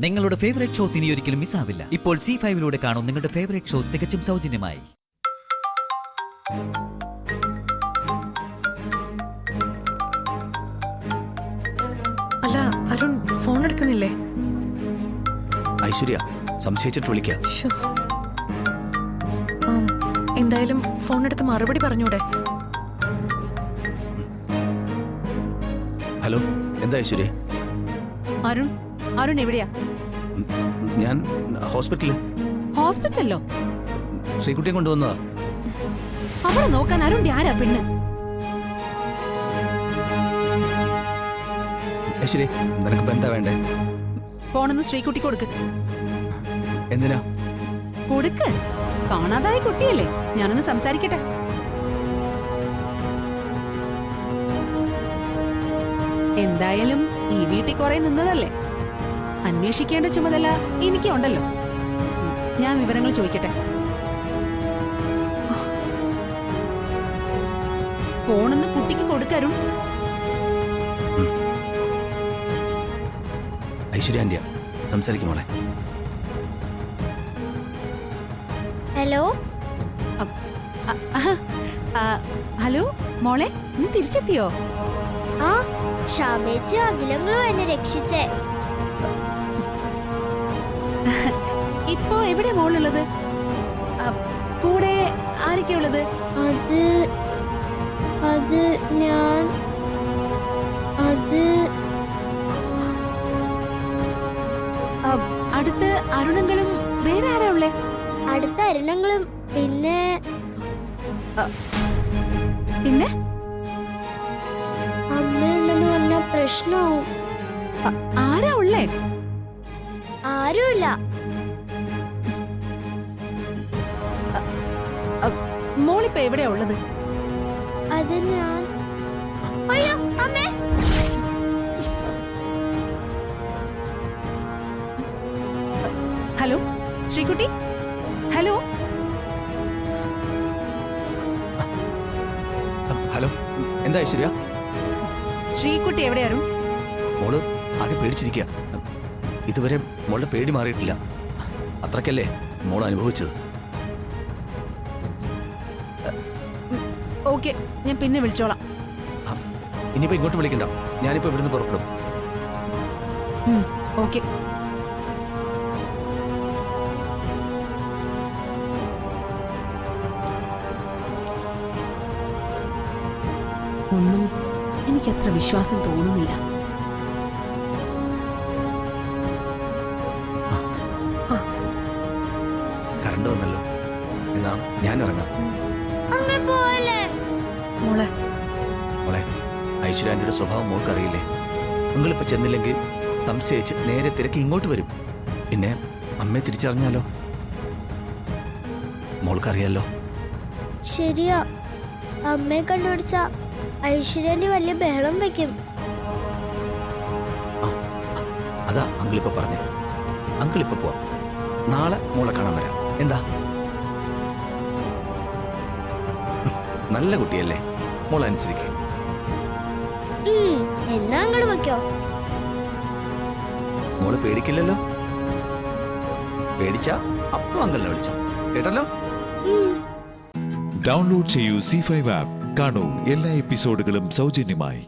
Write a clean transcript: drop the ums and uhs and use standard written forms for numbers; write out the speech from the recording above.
നിങ്ങളുടെ favourite shows ഇനി ഒരിക്കലും മിസ്സാവില്ല. ഇപ്പോൾ C5 കാണും നിങ്ങളുടെ ഫേവറേറ്റ് ഷോ തികച്ചും സൗജന്യമായി. അല്ല, അരുൺ ഫോൺ എടുക്കുന്നില്ലേ? ഐശ്വര്യ, സംശയിച്ചിട്ട് വിളിക്കാം. എന്തായാലും ഫോൺ എടുത്ത് മറുപടി പറഞ്ഞൂടെ? ഹലോ, എന്താ ഐശ്വര്യ? അരുൺ എവിടെയാ? ഞാൻ ഹോസ്പിറ്റലിൽ. ഹോസ്പിറ്റലിലോ? ശ്രീകുട്ടിയെ കൊണ്ടുവന്നതാ. അവളെ നോക്കാൻ അരുൺ ആരാ പെണ്ണ്? ഐശ്വര്യ, നിനക്ക് എന്താ വേണ്ടേ? ഫോണൊന്ന് ശ്രീകുട്ടി കൊടുക്ക്. എന്തിനാ? കൊടുക്ക്. കാണാതായ കുട്ടിയല്ലേ, ഞാനൊന്ന് സംസാരിക്കട്ടെ. എന്തായാലും ഈ വീട്ടിൽ കുറെ നിന്നതല്ലേ, അന്വേഷിക്കേണ്ട ചുമതല എനിക്കുണ്ടല്ലോ. ഞാൻ വിവരങ്ങൾ ചോദിക്കട്ടെ. ഫോണൊന്ന് കുട്ടിക്ക് കൊടുക്കരും. ഐശ്വര്യ ആന്റിയാ, സംസാരിക്കും മോളെ. ഹലോ ഹലോ മോളെ, നീ തിരിച്ചെത്തിയോ? ആ, ഷാമേച്ചി അഖിലങ്ങളും എന്നെ രക്ഷിച്ചേ. ഇപ്പോ എവിടെ മോളുള്ളത്? കൂടെ ആരൊക്കെ ഉള്ളത്? അത് ഞാൻ അടുത്ത് അരുണങ്ങളും വേറെ ആരാ ഉള്ളേ? അടുത്ത അരുണങ്ങളും പിന്നെ അമ്മയുണ്ടെന്ന് പറഞ്ഞ പ്രശ്നവും. ആരാ ഉള്ളേ? ആരുമില്ല. മോളിപ്പോ എവിടെയാ ഉള്ളത്? അത് ഞാൻ അയ്യോ അമ്മേ. Hello Sreekutty, hello. ഹലോ, എന്താ ഐശ്വര്യ? ശ്രീകുട്ടി എവിടെയായിരുന്നു? മോള് ആകെ പേടിച്ചിരിക്കുക. ഇതുവരെ മോളുടെ പേടി മാറിയിട്ടില്ല. അത്രക്കല്ലേ മോൾ അനുഭവിച്ചത്. ഓക്കെ, ഞാൻ പിന്നെ വിളിച്ചോളാം. ഇനിയിപ്പോ ഇങ്ങോട്ട് വിളിക്കണ്ട, ഞാനിപ്പോ ഇവിടുന്ന് പുറപ്പെടും. ഓക്കെ. ഒന്നും എനിക്കത്ര വിശ്വാസം തോന്നുന്നില്ല. കറണ്ട് വന്നല്ലോ, എന്നാ ഞാൻ ഇറങ്ങാം. മോളെ മോളെ, ഐശ്വര്യാന്റെ സ്വഭാവം മോൾക്കറിയില്ലേ? നിങ്ങളിപ്പോ ചെന്നില്ലെങ്കിൽ സംശയിച്ച് നേരെ തിരക്ക് ഇങ്ങോട്ട് വരും. പിന്നെ അമ്മയെ തിരിച്ചറിഞ്ഞാലോ? മോൾക്കറിയാലോ. ശരിയാ, അമ്മയെ കണ്ടുപിടിച്ച ഐശ്വര്യാന്റെ വലിയ ബഹളം വെക്കും. അതാ അങ്കിളിപ്പോ പറഞ്ഞു. അങ്കിളിപ്പോ പോവാം. നാളെ മോളെ കാണാൻ വരാം. എന്താ? നല്ല കുട്ടിയല്ലേ, മോൾ അനുസരിക്കും. എന്നാ അങ്ങോട്ട് വെക്കോ? മോള് പേടിക്കില്ലല്ലോ. പേടിച്ചാ അപ്പൊ അങ്കിളിനെ വിളിച്ചോ, കേട്ടല്ലോ. ഡൗൺലോഡ് ചെയ്യൂ C5 ആപ്പ്. കാണൂ എല്ലാ എപ്പിസോഡുകളും സൗജന്യമായി.